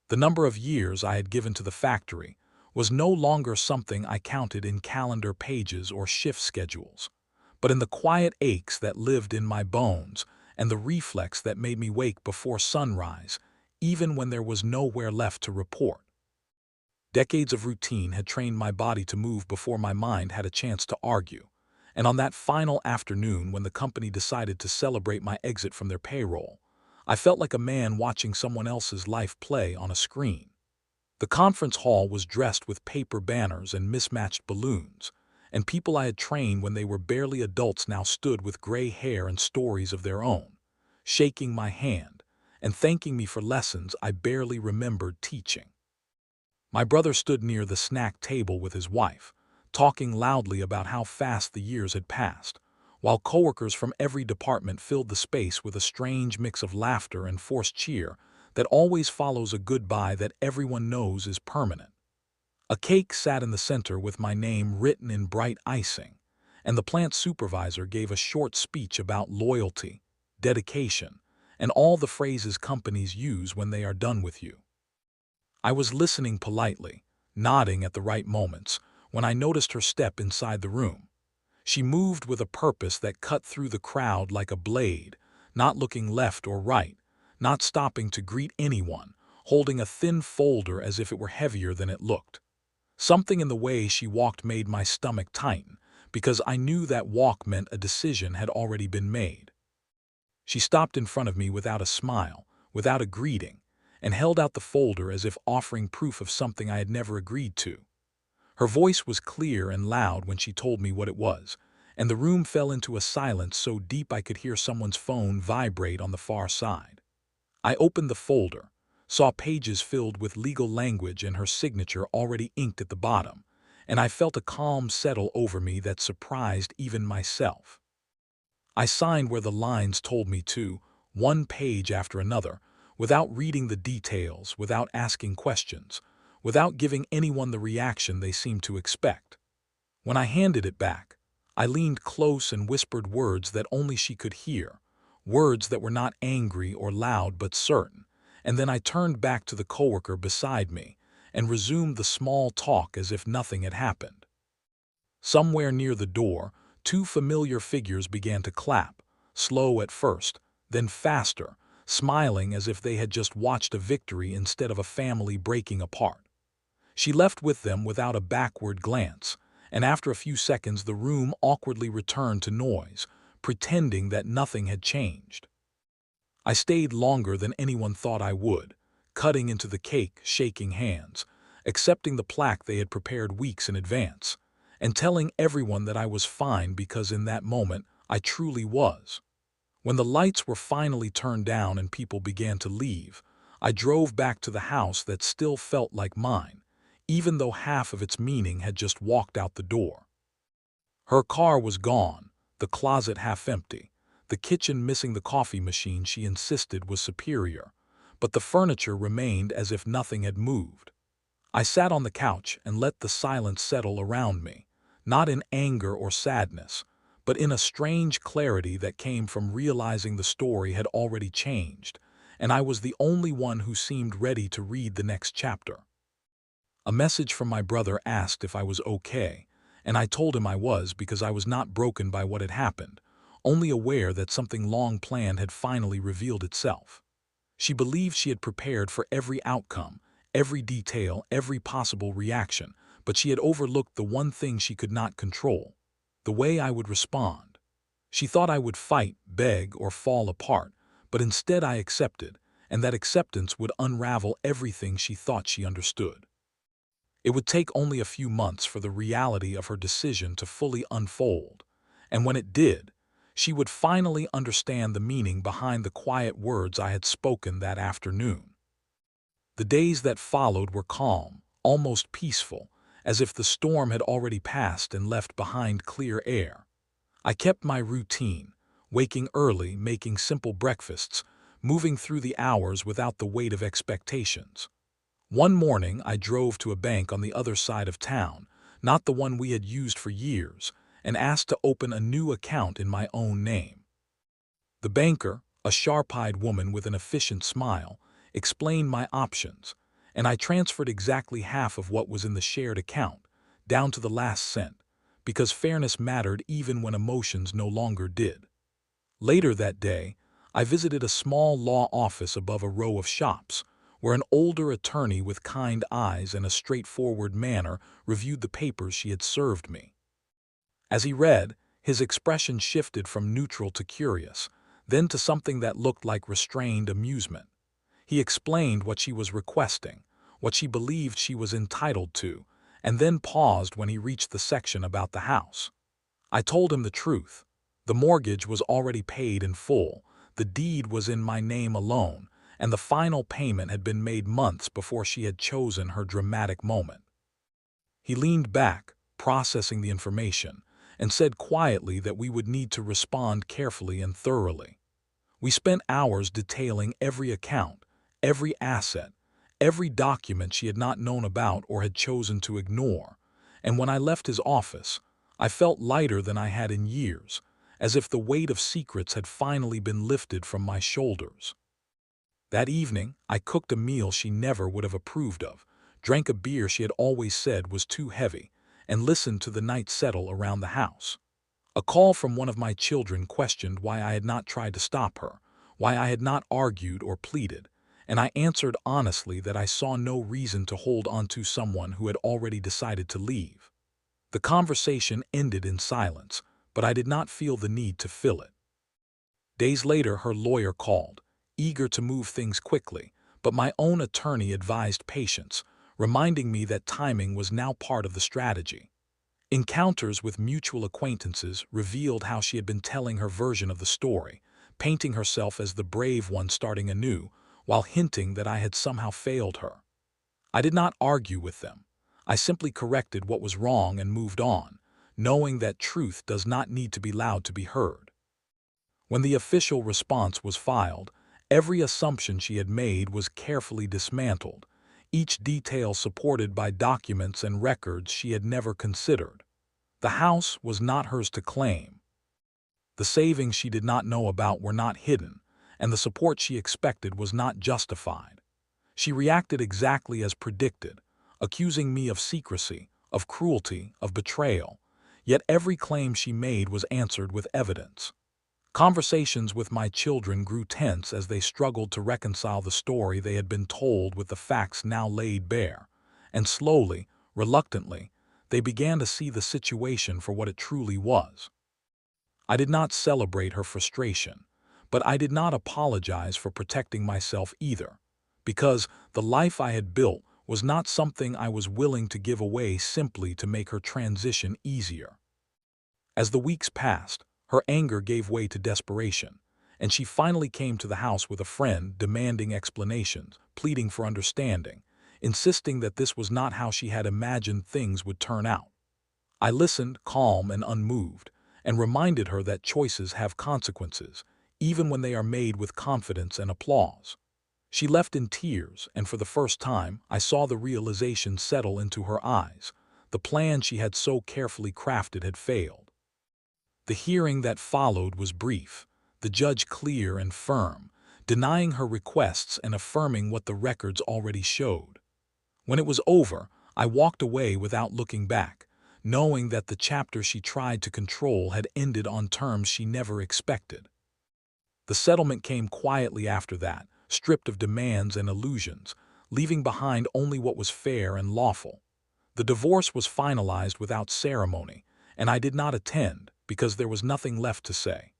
The number of years I had given to the factory was no longer something I counted in calendar pages or shift schedules, but in the quiet aches that lived in my bones and the reflex that made me wake before sunrise, even when there was nowhere left to report. Decades of routine had trained my body to move before my mind had a chance to argue, and on that final afternoon when the company decided to celebrate my exit from their payroll, I felt like a man watching someone else's life play on a screen. The conference hall was dressed with paper banners and mismatched balloons, and people I had trained when they were barely adults now stood with gray hair and stories of their own, shaking my hand and thanking me for lessons I barely remembered teaching. My brother stood near the snack table with his wife, talking loudly about how fast the years had passed, while coworkers from every department filled the space with a strange mix of laughter and forced cheer that always follows a goodbye that everyone knows is permanent. A cake sat in the center with my name written in bright icing, and the plant supervisor gave a short speech about loyalty, dedication, and all the phrases companies use when they are done with you. I was listening politely, nodding at the right moments, when I noticed her step inside the room. She moved with a purpose that cut through the crowd like a blade, not looking left or right, not stopping to greet anyone, holding a thin folder as if it were heavier than it looked. Something in the way she walked made my stomach tighten, because I knew that walk meant a decision had already been made. She stopped in front of me without a smile, without a greeting, and held out the folder as if offering proof of something I had never agreed to. Her voice was clear and loud when she told me what it was, and the room fell into a silence so deep I could hear someone's phone vibrate on the far side. I opened the folder, saw pages filled with legal language and her signature already inked at the bottom, and I felt a calm settle over me that surprised even myself. I signed where the lines told me to, one page after another, without reading the details, without asking questions, without giving anyone the reaction they seemed to expect. When I handed it back, I leaned close and whispered words that only she could hear, words that were not angry or loud but certain, and then I turned back to the coworker beside me and resumed the small talk as if nothing had happened. Somewhere near the door, two familiar figures began to clap, slow at first, then faster, smiling as if they had just watched a victory instead of a family breaking apart. She left with them without a backward glance, and after a few seconds the room awkwardly returned to noise, pretending that nothing had changed. I stayed longer than anyone thought I would, cutting into the cake, shaking hands, accepting the plaque they had prepared weeks in advance, and telling everyone that I was fine because in that moment I truly was. When the lights were finally turned down and people began to leave, I drove back to the house that still felt like mine, even though half of its meaning had just walked out the door. Her car was gone, the closet half empty, the kitchen missing the coffee machine she insisted was superior, but the furniture remained as if nothing had moved. I sat on the couch and let the silence settle around me, not in anger or sadness, but in a strange clarity that came from realizing the story had already changed, and I was the only one who seemed ready to read the next chapter. A message from my brother asked if I was okay, and I told him I was because I was not broken by what had happened, only aware that something long planned had finally revealed itself. She believed she had prepared for every outcome, every detail, every possible reaction, but she had overlooked the one thing she could not control: the way I would respond. She thought I would fight, beg, or fall apart, but instead I accepted, and that acceptance would unravel everything she thought she understood. It would take only a few months for the reality of her decision to fully unfold, and when it did, she would finally understand the meaning behind the quiet words I had spoken that afternoon. The days that followed were calm, almost peaceful, as if the storm had already passed and left behind clear air. I kept my routine, waking early, making simple breakfasts, moving through the hours without the weight of expectations. One morning I drove to a bank on the other side of town, not the one we had used for years, and asked to open a new account in my own name. The banker, a sharp-eyed woman with an efficient smile, explained my options, and I transferred exactly half of what was in the shared account, down to the last cent, because fairness mattered even when emotions no longer did. Later that day, I visited a small law office above a row of shops, where an older attorney with kind eyes and a straightforward manner reviewed the papers she had served me. As he read, his expression shifted from neutral to curious, then to something that looked like restrained amusement. He explained what she was requesting, what she believed she was entitled to, and then paused when he reached the section about the house. I told him the truth. The mortgage was already paid in full, the deed was in my name alone, and the final payment had been made months before she had chosen her dramatic moment. He leaned back, processing the information, and said quietly that we would need to respond carefully and thoroughly. We spent hours detailing every account, every asset, every document she had not known about or had chosen to ignore, and when I left his office, I felt lighter than I had in years, as if the weight of secrets had finally been lifted from my shoulders. That evening, I cooked a meal she never would have approved of, drank a beer she had always said was too heavy, and listened to the night settle around the house. A call from one of my children questioned why I had not tried to stop her, why I had not argued or pleaded, and I answered honestly that I saw no reason to hold on to someone who had already decided to leave. The conversation ended in silence, but I did not feel the need to fill it. Days later, her lawyer called, eager to move things quickly, but my own attorney advised patience, reminding me that timing was now part of the strategy. Encounters with mutual acquaintances revealed how she had been telling her version of the story, painting herself as the brave one starting anew, while hinting that I had somehow failed her. I did not argue with them. I simply corrected what was wrong and moved on, knowing that truth does not need to be loud to be heard. When the official response was filed, every assumption she had made was carefully dismantled, each detail supported by documents and records she had never considered. The house was not hers to claim. The savings she did not know about were not hidden, and the support she expected was not justified. She reacted exactly as predicted, accusing me of secrecy, of cruelty, of betrayal, yet every claim she made was answered with evidence. Conversations with my children grew tense as they struggled to reconcile the story they had been told with the facts now laid bare, and slowly, reluctantly, they began to see the situation for what it truly was. I did not celebrate her frustration, but I did not apologize for protecting myself either, because the life I had built was not something I was willing to give away simply to make her transition easier. As the weeks passed, her anger gave way to desperation, and she finally came to the house with a friend demanding explanations, pleading for understanding, insisting that this was not how she had imagined things would turn out. I listened, calm and unmoved, and reminded her that choices have consequences, even when they are made with confidence and applause. She left in tears, and for the first time, I saw the realization settle into her eyes. The plan she had so carefully crafted had failed. The hearing that followed was brief, the judge clear and firm, denying her requests and affirming what the records already showed. When it was over, I walked away without looking back, knowing that the chapter she tried to control had ended on terms she never expected. The settlement came quietly after that, stripped of demands and illusions, leaving behind only what was fair and lawful. The divorce was finalized without ceremony, and I did not attend because there was nothing left to say.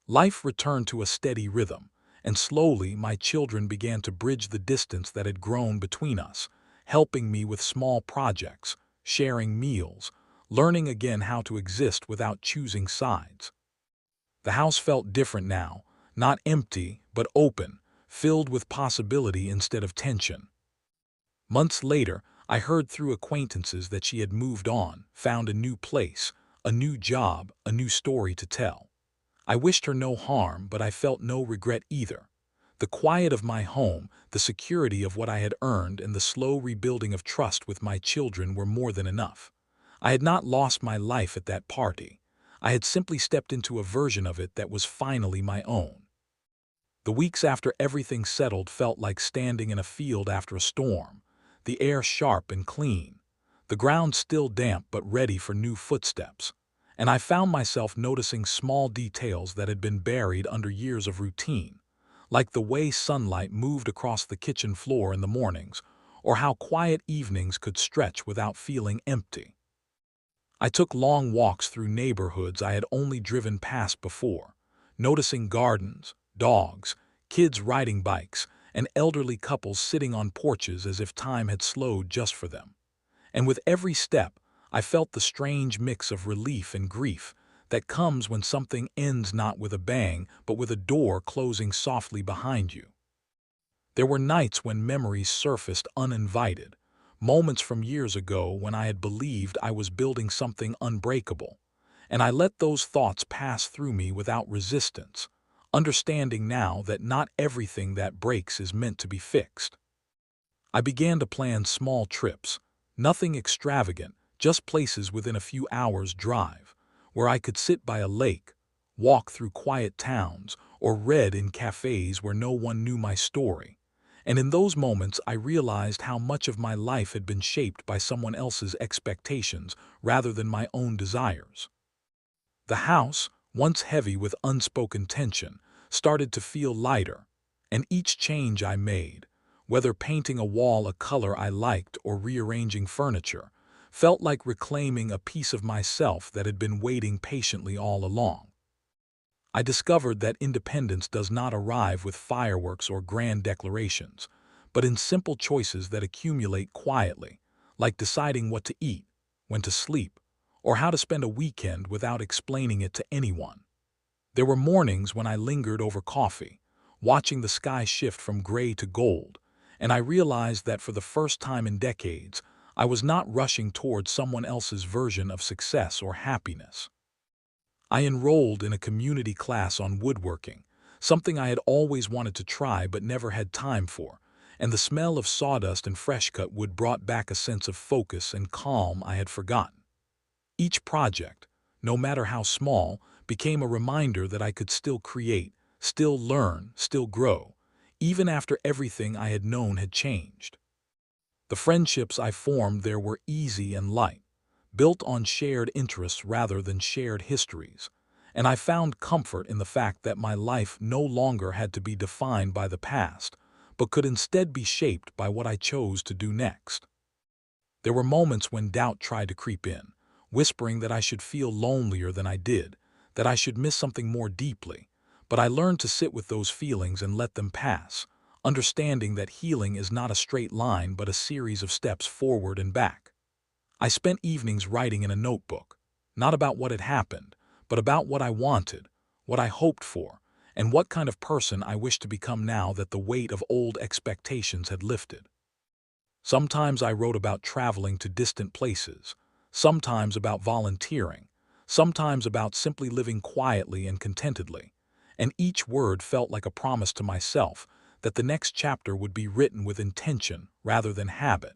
Life returned to a steady rhythm, and slowly my children began to bridge the distance that had grown between us, helping me with small projects, sharing meals, learning again how to exist without choosing sides. The house felt different now, not empty, but open, filled with possibility instead of tension. Months later, I heard through acquaintances that she had moved on, found a new place, a new job, a new story to tell. I wished her no harm, but I felt no regret either. The quiet of my home, the security of what I had earned, and the slow rebuilding of trust with my children were more than enough. I had not lost my life at that party. I had simply stepped into a version of it that was finally my own. The weeks after everything settled felt like standing in a field after a storm. the air sharp and clean, the ground still damp but ready for new footsteps, and I found myself noticing small details that had been buried under years of routine, like the way sunlight moved across the kitchen floor in the mornings, or how quiet evenings could stretch without feeling empty. I took long walks through neighborhoods I had only driven past before, noticing gardens, dogs, kids riding bikes, and elderly couples sitting on porches as if time had slowed just for them. And with every step, I felt the strange mix of relief and grief that comes when something ends not with a bang, but with a door closing softly behind you. There were nights when memories surfaced uninvited, moments from years ago when I had believed I was building something unbreakable, and I let those thoughts pass through me without resistance, understanding now that not everything that breaks is meant to be fixed. I began to plan small trips, nothing extravagant, just places within a few hours' drive, where I could sit by a lake, walk through quiet towns, or read in cafes where no one knew my story. And in those moments I realized how much of my life had been shaped by someone else's expectations rather than my own desires. The house, once heavy with unspoken tension, started to feel lighter, and each change I made, whether painting a wall a color I liked or rearranging furniture, felt like reclaiming a piece of myself that had been waiting patiently all along. I discovered that independence does not arrive with fireworks or grand declarations, but in simple choices that accumulate quietly, like deciding what to eat, when to sleep, or how to spend a weekend without explaining it to anyone. There were mornings when I lingered over coffee, watching the sky shift from gray to gold, and I realized that for the first time in decades, I was not rushing towards someone else's version of success or happiness. I enrolled in a community class on woodworking, something I had always wanted to try but never had time for, and the smell of sawdust and fresh-cut wood brought back a sense of focus and calm I had forgotten. Each project, no matter how small, became a reminder that I could still create, still learn, still grow, even after everything I had known had changed. The friendships I formed there were easy and light, built on shared interests rather than shared histories, and I found comfort in the fact that my life no longer had to be defined by the past, but could instead be shaped by what I chose to do next. There were moments when doubt tried to creep in, whispering that I should feel lonelier than I did, that I should miss something more deeply, but I learned to sit with those feelings and let them pass, understanding that healing is not a straight line but a series of steps forward and back. I spent evenings writing in a notebook, not about what had happened, but about what I wanted, what I hoped for, and what kind of person I wished to become now that the weight of old expectations had lifted. Sometimes I wrote about traveling to distant places, sometimes about volunteering, sometimes about simply living quietly and contentedly, and each word felt like a promise to myself that the next chapter would be written with intention rather than habit.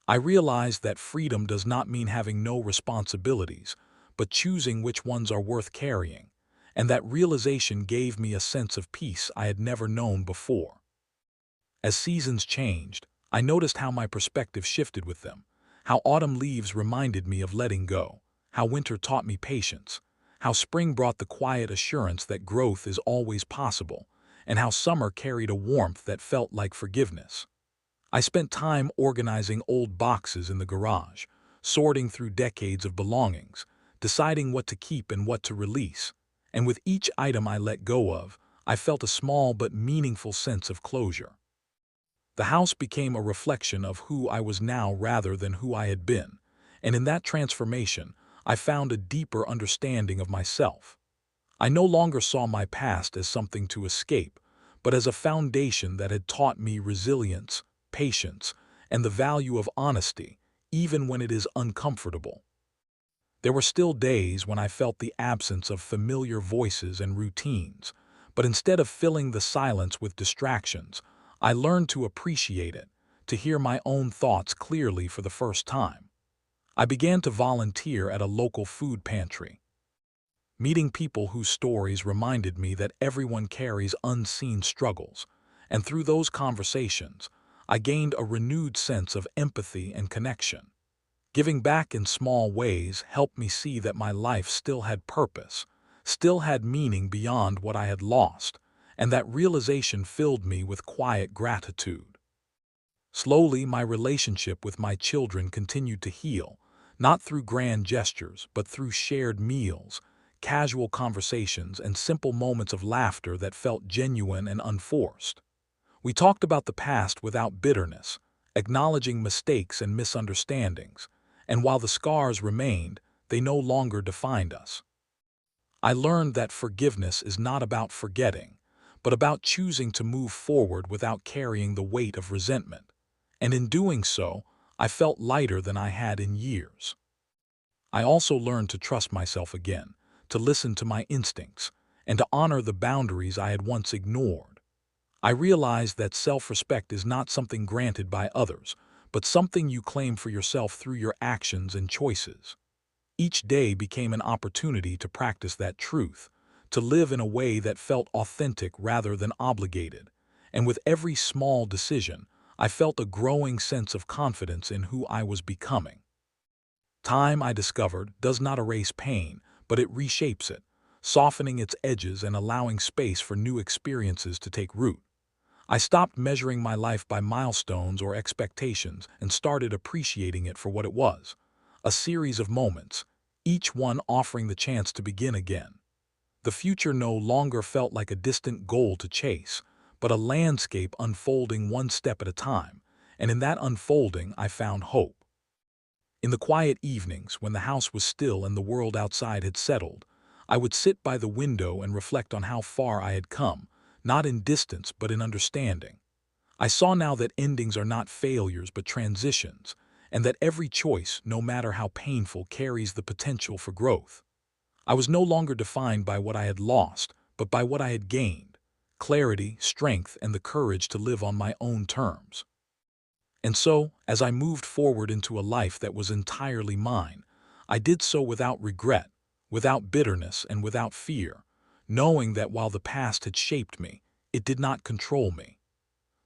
I realized that freedom does not mean having no responsibilities, but choosing which ones are worth carrying, and that realization gave me a sense of peace I had never known before. As seasons changed, I noticed how my perspective shifted with them, how autumn leaves reminded me of letting go, how winter taught me patience, how spring brought the quiet assurance that growth is always possible, and how summer carried a warmth that felt like forgiveness. I spent time organizing old boxes in the garage, sorting through decades of belongings, deciding what to keep and what to release, and with each item I let go of, I felt a small but meaningful sense of closure. The house became a reflection of who I was now rather than who I had been, and in that transformation, I found a deeper understanding of myself. I no longer saw my past as something to escape, but as a foundation that had taught me resilience, patience, and the value of honesty, even when it is uncomfortable. There were still days when I felt the absence of familiar voices and routines, but instead of filling the silence with distractions, I learned to appreciate it, to hear my own thoughts clearly for the first time. I began to volunteer at a local food pantry, meeting people whose stories reminded me that everyone carries unseen struggles, and through those conversations, I gained a renewed sense of empathy and connection. Giving back in small ways helped me see that my life still had purpose, still had meaning beyond what I had lost, and that realization filled me with quiet gratitude. Slowly, my relationship with my children continued to heal, not through grand gestures, but through shared meals, casual conversations, and simple moments of laughter that felt genuine and unforced. We talked about the past without bitterness, acknowledging mistakes and misunderstandings, and while the scars remained, they no longer defined us. I learned that forgiveness is not about forgetting, but about choosing to move forward without carrying the weight of resentment. And in doing so, I felt lighter than I had in years. I also learned to trust myself again, to listen to my instincts, and to honor the boundaries I had once ignored. I realized that self-respect is not something granted by others, but something you claim for yourself through your actions and choices. Each day became an opportunity to practice that truth, to live in a way that felt authentic rather than obligated. And with every small decision, I felt a growing sense of confidence in who I was becoming. Time, I discovered, does not erase pain, but it reshapes it, softening its edges and allowing space for new experiences to take root. I stopped measuring my life by milestones or expectations and started appreciating it for what it was, a series of moments, each one offering the chance to begin again. The future no longer felt like a distant goal to chase, but a landscape unfolding one step at a time, and in that unfolding I found hope. In the quiet evenings, when the house was still and the world outside had settled, I would sit by the window and reflect on how far I had come, not in distance but in understanding. I saw now that endings are not failures but transitions, and that every choice, no matter how painful, carries the potential for growth. I was no longer defined by what I had lost, but by what I had gained: clarity, strength, and the courage to live on my own terms. And so, as I moved forward into a life that was entirely mine, I did so without regret, without bitterness, and without fear, knowing that while the past had shaped me, it did not control me.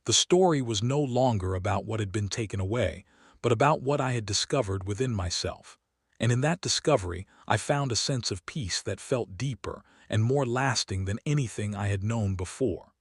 The story was no longer about what had been taken away, but about what I had discovered within myself. And in that discovery, I found a sense of peace that felt deeper and more lasting than anything I had known before.